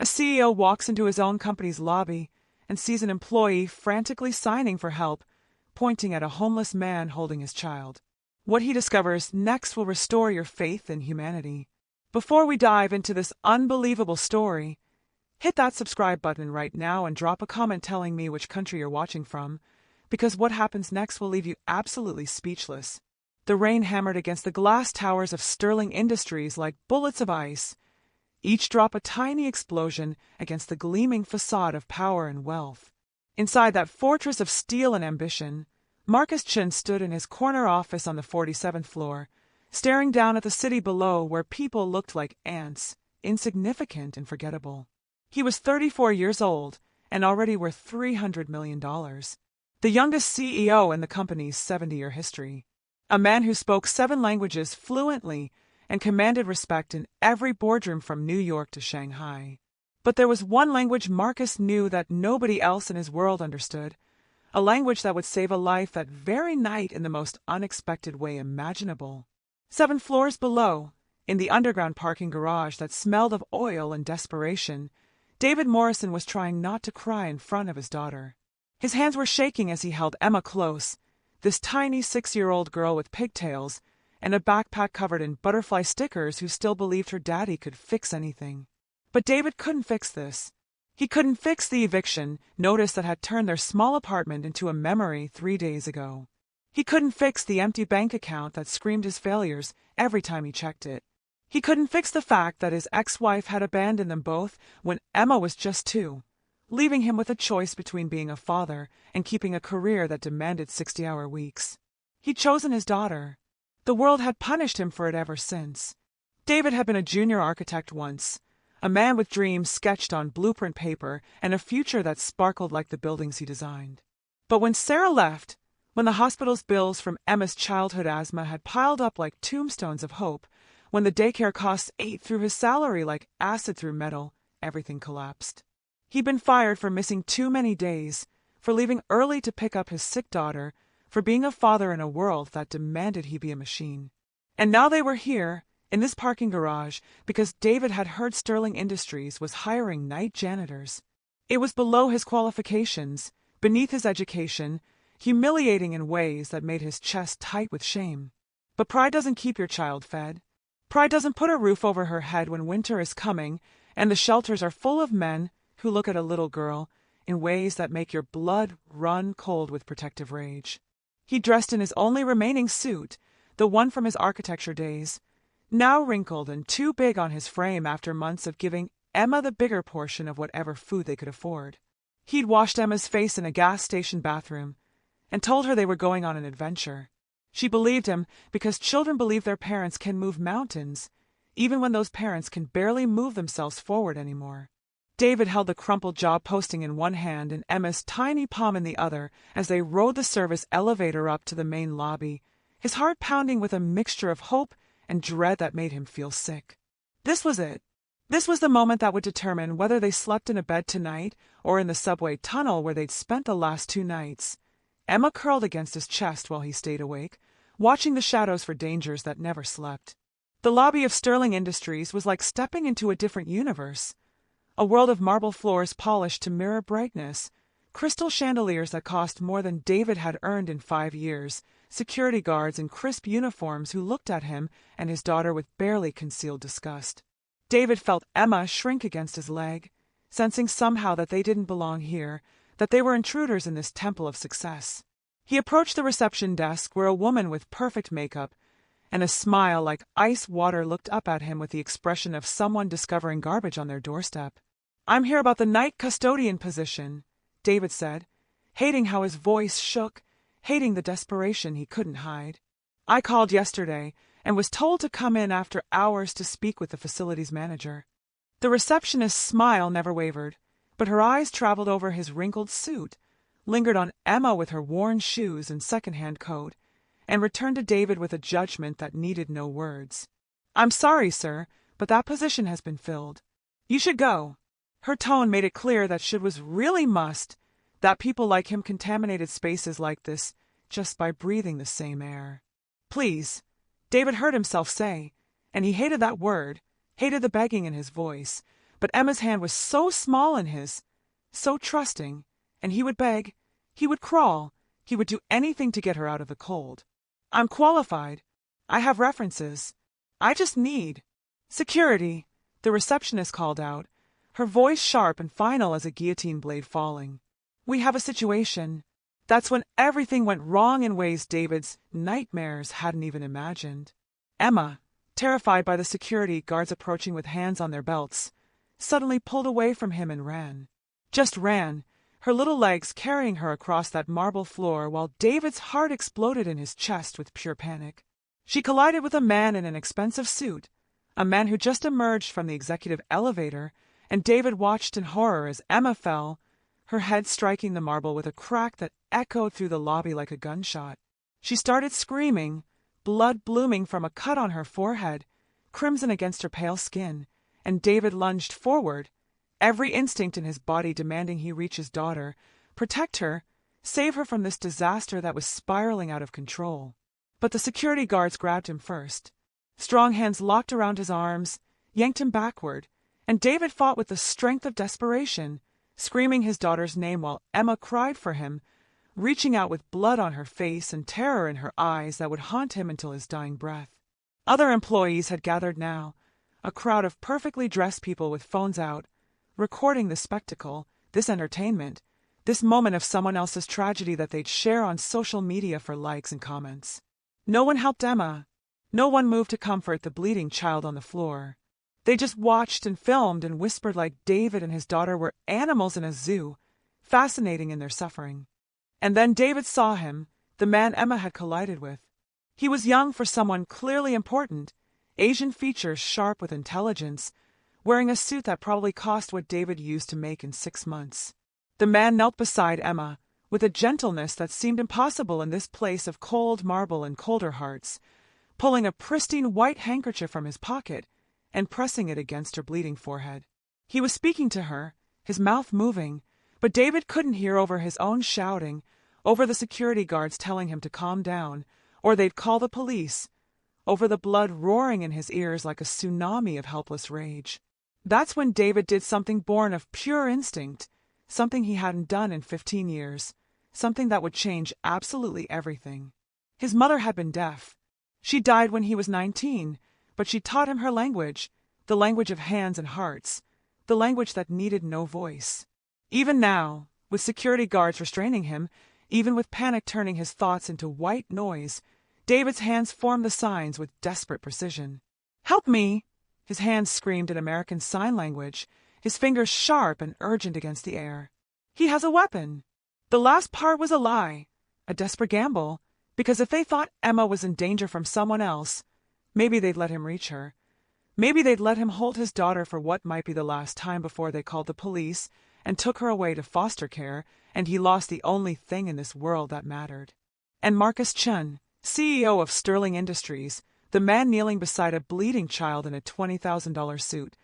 A CEO walks into his own company's lobby and sees an employee frantically signing for help, pointing at a homeless man holding his child. What he discovers next will restore your faith in humanity. Before we dive into this unbelievable story, hit that subscribe button right now and drop a comment telling me which country you're watching from, because what happens next will leave you absolutely speechless. The rain hammered against the glass towers of Sterling Industries like bullets of ice, each drop a tiny explosion against the gleaming facade of power and wealth. Inside that fortress of steel and ambition, Marcus Chin stood in his corner office on the 47th floor, staring down at the city below where people looked like ants, insignificant and forgettable. He was 34 years old and already worth $300 million. The youngest CEO in the company's 70-year history. A man who spoke 7 languages fluently and commanded respect in every boardroom from New York to Shanghai. But there was one language Marcus knew that nobody else in his world understood, a language that would save a life that very night in the most unexpected way imaginable. 7 floors below, in the underground parking garage that smelled of oil and desperation, David Morrison was trying not to cry in front of his daughter. His hands were shaking as he held Emma close, this tiny 6-year-old girl with pigtails and a backpack covered in butterfly stickers who still believed her daddy could fix anything. But David couldn't fix this. He couldn't fix the eviction notice that had turned their small apartment into a memory 3 days ago. He couldn't fix the empty bank account that screamed his failures every time he checked it. He couldn't fix the fact that his ex-wife had abandoned them both when Emma was just 2, leaving him with a choice between being a father and keeping a career that demanded 60-hour weeks. He'd chosen his daughter. The world had punished him for it ever since. David had been a junior architect once, a man with dreams sketched on blueprint paper and a future that sparkled like the buildings he designed. But when Sarah left, when the hospital's bills from Emma's childhood asthma had piled up like tombstones of hope, when the daycare costs ate through his salary like acid through metal, everything collapsed. He'd been fired for missing too many days, for leaving early to pick up his sick daughter, for being a father in a world that demanded he be a machine. And now they were here, in this parking garage, because David had heard Sterling Industries was hiring night janitors. It was below his qualifications, beneath his education, humiliating in ways that made his chest tight with shame. But pride doesn't keep your child fed. Pride doesn't put a roof over her head when winter is coming and the shelters are full of men who look at a little girl in ways that make your blood run cold with protective rage. He dressed in his only remaining suit, the one from his architecture days, now wrinkled and too big on his frame after months of giving Emma the bigger portion of whatever food they could afford. He'd washed Emma's face in a gas station bathroom and told her they were going on an adventure. She believed him because children believe their parents can move mountains, even when those parents can barely move themselves forward anymore. David held the crumpled job posting in one hand and Emma's tiny palm in the other as they rode the service elevator up to the main lobby, his heart pounding with a mixture of hope and dread that made him feel sick. This was it. This was the moment that would determine whether they slept in a bed tonight or in the subway tunnel where they'd spent the last 2 nights. Emma curled against his chest while he stayed awake, watching the shadows for dangers that never slept. The lobby of Sterling Industries was like stepping into a different universe. A world of marble floors polished to mirror brightness, crystal chandeliers that cost more than David had earned in 5 years, security guards in crisp uniforms who looked at him and his daughter with barely concealed disgust. David felt Emma shrink against his leg, sensing somehow that they didn't belong here, that they were intruders in this temple of success. He approached the reception desk where a woman with perfect makeup and a smile like ice water looked up at him with the expression of someone discovering garbage on their doorstep. "I'm here about the night custodian position," David said, hating how his voice shook, hating the desperation he couldn't hide. "I called yesterday and was told to come in after hours to speak with the facilities manager." The receptionist's smile never wavered, but her eyes traveled over his wrinkled suit, lingered on Emma with her worn shoes and second-hand coat, and returned to David with a judgment that needed no words. "I'm sorry, sir, but that position has been filled. You should go." Her tone made it clear that should was really must, that people like him contaminated spaces like this just by breathing the same air. "Please," David heard himself say, and he hated that word, hated the begging in his voice, But Emma's hand was so small in his, so trusting, and he would beg, he would crawl, he would do anything to get her out of the cold. I'm qualified. I have references. I just need security, the receptionist called out, her voice sharp and final as a guillotine blade falling. We have a situation. That's when everything went wrong in ways David's nightmares hadn't even imagined. Emma, terrified by the security guards approaching with hands on their belts, suddenly pulled away from him and ran. Just ran, her little legs carrying her across that marble floor while David's heart exploded in his chest with pure panic. She collided with a man in an expensive suit, a man who just emerged from the executive elevator, and David watched in horror as Emma fell, her head striking the marble with a crack that echoed through the lobby like a gunshot. She started screaming, blood blooming from a cut on her forehead, crimson against her pale skin, and David lunged forward, every instinct in his body demanding he reach his daughter, protect her, save her from this disaster that was spiraling out of control. But the security guards grabbed him first. Strong hands locked around his arms, yanked him backward, and David fought with the strength of desperation, screaming his daughter's name while Emma cried for him, reaching out with blood on her face and terror in her eyes that would haunt him until his dying breath. Other employees had gathered now, a crowd of perfectly dressed people with phones out, recording this spectacle, this entertainment, this moment of someone else's tragedy that they'd share on social media for likes and comments. No one helped Emma. No one moved to comfort the bleeding child on the floor. They just watched and filmed and whispered like David and his daughter were animals in a zoo, fascinating in their suffering. And then David saw him, the man Emma had collided with. He was young for someone clearly important, Asian features sharp with intelligence, wearing a suit that probably cost what David used to make in 6 months. The man knelt beside Emma, with a gentleness that seemed impossible in this place of cold marble and colder hearts, pulling a pristine white handkerchief from his pocket and pressing it against her bleeding forehead. He was speaking to her, his mouth moving, but David couldn't hear over his own shouting, over the security guards telling him to calm down, or they'd call the police, over the blood roaring in his ears like a tsunami of helpless rage. That's when David did something born of pure instinct, something he hadn't done in 15 years, something that would change absolutely everything. His mother had been deaf. She died when he was 19, but she taught him her language, the language of hands and hearts, the language that needed no voice. Even now, with security guards restraining him, even with panic turning his thoughts into white noise, David's hands formed the signs with desperate precision. "Help me!" His hands screamed in American Sign Language, his fingers sharp and urgent against the air. He has a weapon. The last part was a lie, a desperate gamble, because if they thought Emma was in danger from someone else, maybe they'd let him reach her. Maybe they'd let him hold his daughter for what might be the last time before they called the police and took her away to foster care, and he lost the only thing in this world that mattered. And Marcus Chun, CEO of Sterling Industries, the man kneeling beside a bleeding child in a $20,000 suit,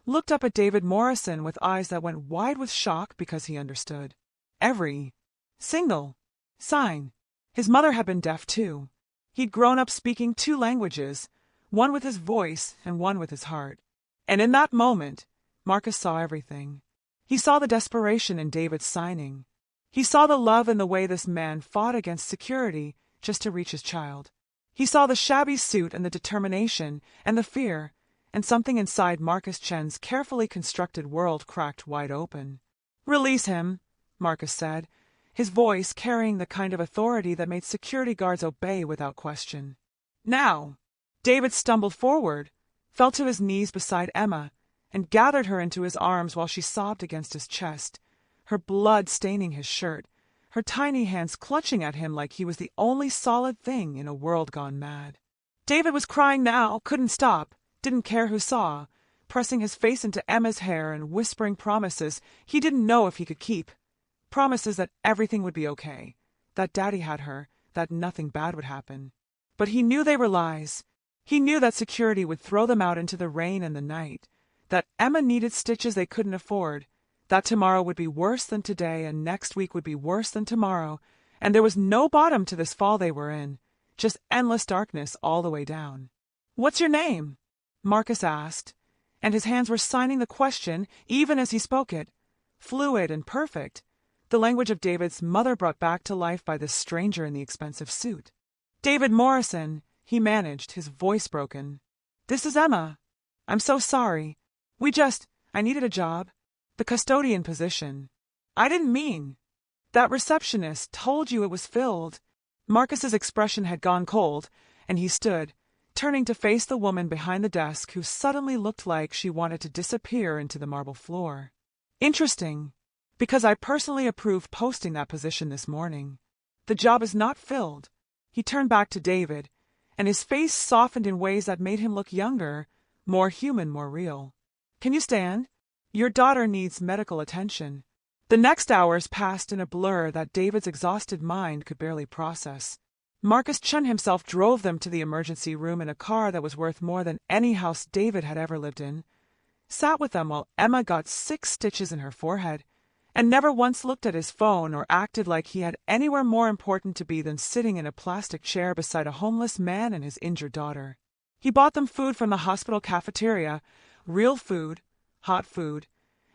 looked up at David Morrison with eyes that went wide with shock because he understood. Every single sign. His mother had been deaf too. He'd grown up speaking 2 languages, one with his voice and one with his heart. And in that moment, Marcus saw everything. He saw the desperation in David's signing. He saw the love in the way this man fought against security just to reach his child. He saw the shabby suit and the determination and the fear, and something inside Marcus Chen's carefully constructed world cracked wide open. "Release him," Marcus said, his voice carrying the kind of authority that made security guards obey without question. "Now!" David stumbled forward, fell to his knees beside Emma, and gathered her into his arms while she sobbed against his chest, her blood staining his shirt, her tiny hands clutching at him like he was the only solid thing in a world gone mad. David was crying now, couldn't stop, didn't care who saw, pressing his face into Emma's hair and whispering promises he didn't know if he could keep. Promises that everything would be okay, that Daddy had her, that nothing bad would happen. But he knew they were lies. He knew that security would throw them out into the rain and the night, that Emma needed stitches they couldn't afford, that tomorrow would be worse than today and next week would be worse than tomorrow, and there was no bottom to this fall they were in, just endless darkness all the way down. "What's your name?" Marcus asked, and his hands were signing the question even as he spoke it. Fluid and perfect, the language of David's mother brought back to life by this stranger in the expensive suit. "David Morrison," he managed, his voice broken. "This is Emma. I'm so sorry. I needed a job. The custodian position. I didn't mean. That receptionist told you it was filled." Marcus's expression had gone cold, and he stood, turning to face the woman behind the desk who suddenly looked like she wanted to disappear into the marble floor. "Interesting, because I personally approved posting that position this morning. The job is not filled." He turned back to David, and his face softened in ways that made him look younger, more human, more real. "Can you stand? Your daughter needs medical attention." The next hours passed in a blur that David's exhausted mind could barely process. Marcus Chun himself drove them to the emergency room in a car that was worth more than any house David had ever lived in, sat with them while Emma got 6 stitches in her forehead, and never once looked at his phone or acted like he had anywhere more important to be than sitting in a plastic chair beside a homeless man and his injured daughter. He bought them food from the hospital cafeteria, real food, hot food,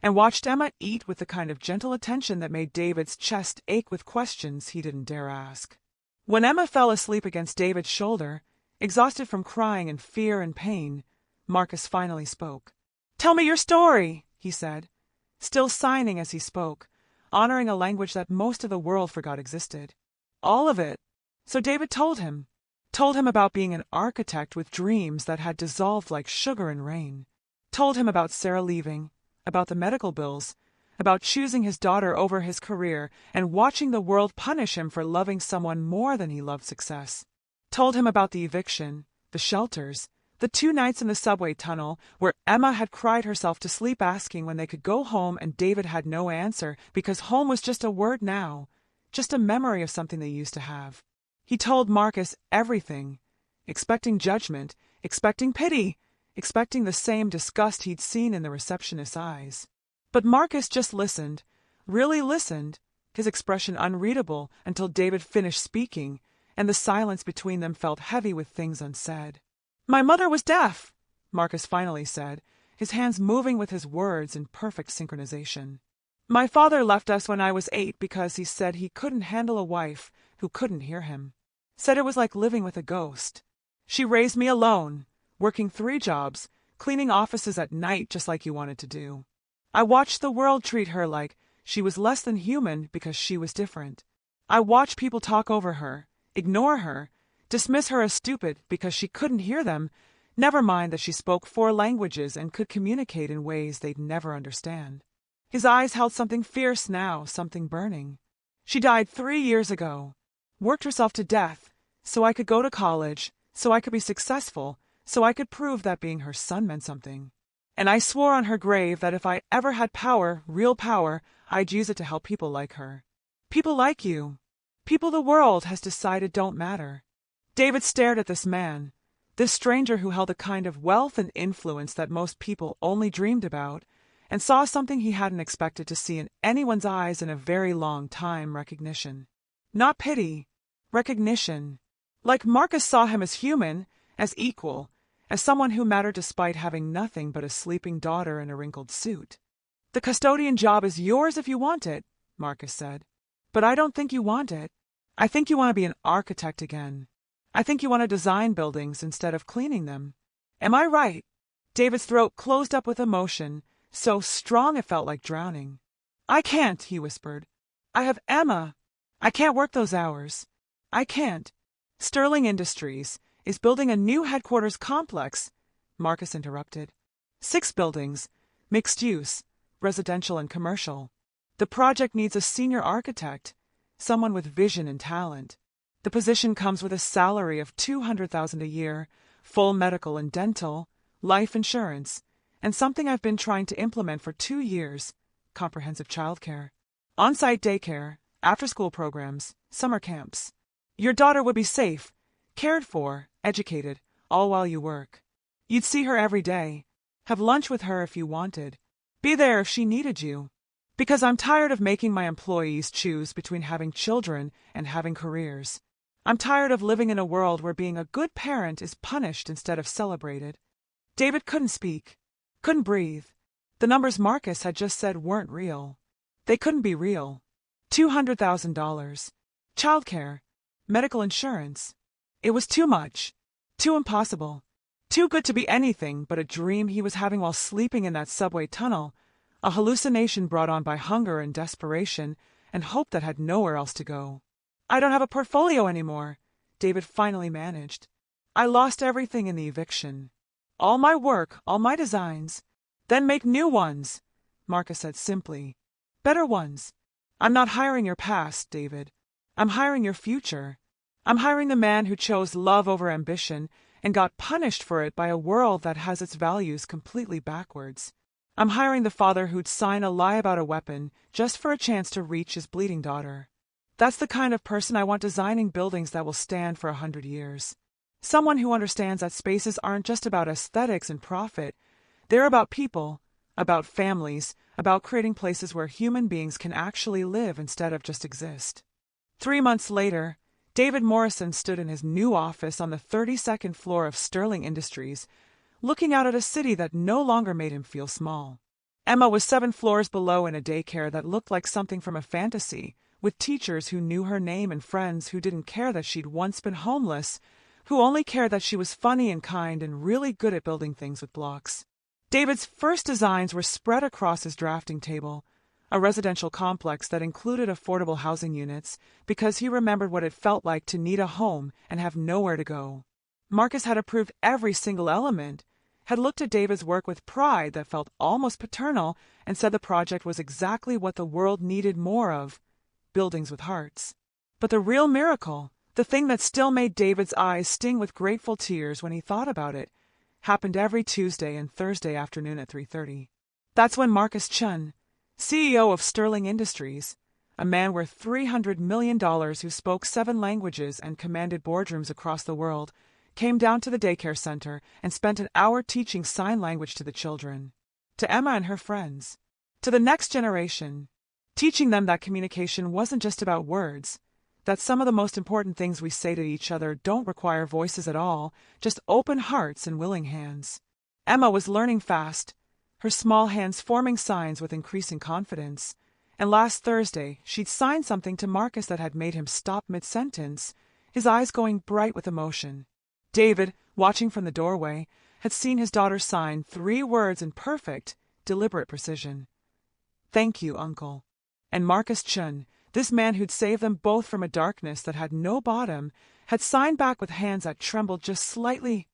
and watched Emma eat with the kind of gentle attention that made David's chest ache with questions he didn't dare ask. When Emma fell asleep against David's shoulder, exhausted from crying and fear and pain, Marcus finally spoke. "Tell me your story," he said, still signing as he spoke, honoring a language that most of the world forgot existed. All of it. So David told him about being an architect with dreams that had dissolved like sugar in rain, told him about Sarah leaving, about the medical bills, about choosing his daughter over his career and watching the world punish him for loving someone more than he loved success. Told him about the eviction, the shelters, the 2 nights in the subway tunnel where Emma had cried herself to sleep asking when they could go home, and David had no answer because home was just a word now, just a memory of something they used to have. He told Marcus everything, expecting judgment, expecting pity, expecting the same disgust he'd seen in the receptionist's eyes. But Marcus just listened, really listened, his expression unreadable until David finished speaking, and the silence between them felt heavy with things unsaid. "My mother was deaf," Marcus finally said, his hands moving with his words in perfect synchronization. "My father left us when I was 8 because he said he couldn't handle a wife who couldn't hear him. Said it was like living with a ghost. She raised me alone, working 3 jobs, cleaning offices at night just like you wanted to do. I watched the world treat her like she was less than human because she was different. I watched people talk over her, ignore her, dismiss her as stupid because she couldn't hear them, never mind that she spoke 4 languages and could communicate in ways they'd never understand." His eyes held something fierce now, something burning. "She died 3 years ago, worked herself to death, so I could go to college, so I could be successful, so I could prove that being her son meant something. And I swore on her grave that if I ever had power, real power, I'd use it to help people like her. People like you. People the world has decided don't matter." David stared at this man, this stranger who held a kind of wealth and influence that most people only dreamed about, and saw something he hadn't expected to see in anyone's eyes in a very long time: recognition. Not pity, recognition. Like Marcus saw him as human, as equal, as someone who mattered despite having nothing but a sleeping daughter in a wrinkled suit. "The custodian job is yours if you want it," Marcus said. "But I don't think you want it. I think you want to be an architect again. I think you want to design buildings instead of cleaning them. Am I right?" David's throat closed up with emotion, so strong it felt like drowning. "I can't," he whispered. "I have Emma. I can't work those hours. I can't." "Sterling Industries is building a new headquarters complex," Marcus interrupted. 6 buildings, mixed use, residential and commercial. The project needs a senior architect, someone with vision and talent. The position comes with a salary of $200,000 a year, full medical and dental, life insurance, and something I've been trying to implement for 2 years: comprehensive childcare, on-site daycare, after-school programs, summer camps. Your daughter would be safe, cared for, educated, all while you work. You'd see her every day, have lunch with her if you wanted, be there if she needed you. Because I'm tired of making my employees choose between having children and having careers. I'm tired of living in a world where being a good parent is punished instead of celebrated." David couldn't speak. Couldn't breathe. The numbers Marcus had just said weren't real. They couldn't be real. $200,000. Childcare. Medical insurance. It was too much. Too impossible. Too good to be anything but a dream he was having while sleeping in that subway tunnel, a hallucination brought on by hunger and desperation, and hope that had nowhere else to go. I don't have a portfolio anymore, David finally managed. I lost everything in the eviction. All my work, all my designs. Then make new ones, Marcus said simply. Better ones. I'm not hiring your past, David. I'm hiring your future. I'm hiring the man who chose love over ambition and got punished for it by a world that has its values completely backwards. I'm hiring the father who'd sign a lie about a weapon just for a chance to reach his bleeding daughter. That's the kind of person I want designing buildings that will stand for 100 years. Someone who understands that spaces aren't just about aesthetics and profit. They're about people, about families, about creating places where human beings can actually live instead of just exist. 3 months later, David Morrison stood in his new office on the 32nd floor of Sterling Industries, looking out at a city that no longer made him feel small. Emma was 7 floors below in a daycare that looked like something from a fantasy, with teachers who knew her name and friends who didn't care that she'd once been homeless, who only cared that she was funny and kind and really good at building things with blocks. David's first designs were spread across his drafting table, a residential complex that included affordable housing units, because he remembered what it felt like to need a home and have nowhere to go. Marcus had approved every single element, had looked at David's work with pride that felt almost paternal, and said the project was exactly what the world needed more of: buildings with hearts. But the real miracle, the thing that still made David's eyes sting with grateful tears when he thought about it, happened every Tuesday and Thursday afternoon at 3:30. That's when Marcus Chun, CEO of Sterling Industries, a man worth $300 million who spoke 7 languages and commanded boardrooms across the world, came down to the daycare center and spent an hour teaching sign language to the children, to Emma and her friends, to the next generation, teaching them that communication wasn't just about words, that some of the most important things we say to each other don't require voices at all, just open hearts and willing hands. Emma was learning fast, her small hands forming signs with increasing confidence, and last Thursday she'd signed something to Marcus that had made him stop mid-sentence, his eyes going bright with emotion. David, watching from the doorway, had seen his daughter sign 3 words in perfect, deliberate precision. "Thank you, Uncle." And Marcus Chun, this man who'd saved them both from a darkness that had no bottom, had signed back with hands that trembled just slightly.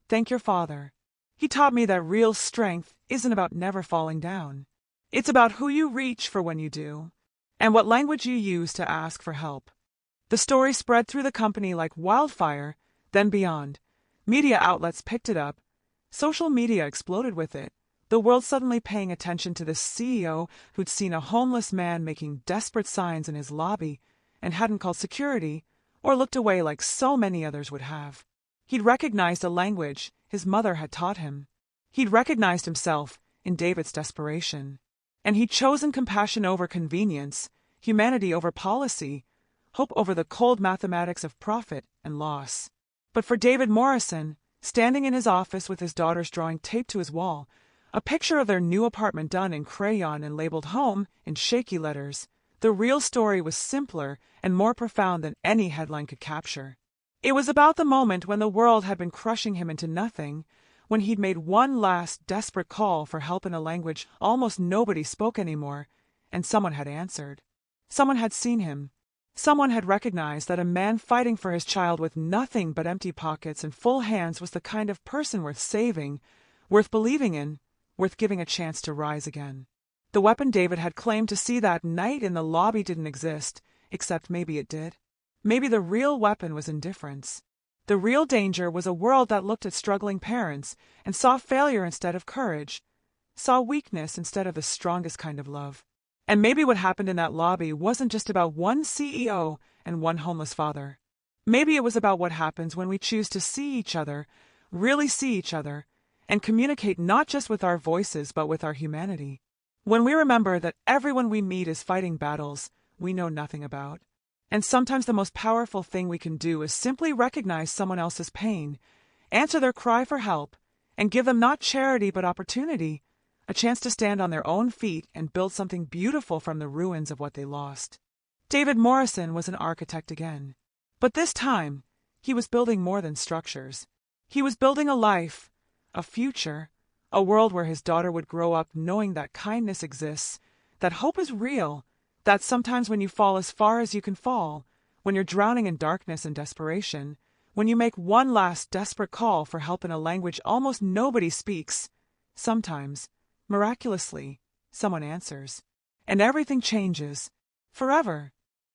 "Thank your father. He taught me that real strength isn't about never falling down. It's about who you reach for when you do, and what language you use to ask for help." The story spread through the company like wildfire, then beyond. Media outlets picked it up. Social media exploded with it, the world suddenly paying attention to this CEO who'd seen a homeless man making desperate signs in his lobby and hadn't called security or looked away like so many others would have. He'd recognized a language his mother had taught him. He'd recognized himself in David's desperation. And he'd chosen compassion over convenience, humanity over policy, hope over the cold mathematics of profit and loss. But for David Morrison, standing in his office with his daughter's drawing taped to his wall, a picture of their new apartment done in crayon and labeled home in shaky letters, the real story was simpler and more profound than any headline could capture. It was about the moment when the world had been crushing him into nothing, when he'd made one last desperate call for help in a language almost nobody spoke anymore, and someone had answered. Someone had seen him. Someone had recognized that a man fighting for his child with nothing but empty pockets and full hands was the kind of person worth saving, worth believing in, worth giving a chance to rise again. The weapon David had claimed to see that night in the lobby didn't exist, except maybe it did. Maybe the real weapon was indifference. The real danger was a world that looked at struggling parents and saw failure instead of courage, saw weakness instead of the strongest kind of love. And maybe what happened in that lobby wasn't just about one CEO and one homeless father. Maybe it was about what happens when we choose to see each other, really see each other, and communicate not just with our voices but with our humanity. When we remember that everyone we meet is fighting battles we know nothing about. And sometimes the most powerful thing we can do is simply recognize someone else's pain, answer their cry for help, and give them not charity but opportunity, a chance to stand on their own feet and build something beautiful from the ruins of what they lost. David Morrison was an architect again. But this time, he was building more than structures. He was building a life, a future, a world where his daughter would grow up knowing that kindness exists, that hope is real, that sometimes when you fall as far as you can fall, when you're drowning in darkness and desperation, when you make one last desperate call for help in a language almost nobody speaks, sometimes, miraculously, someone answers. And everything changes, forever.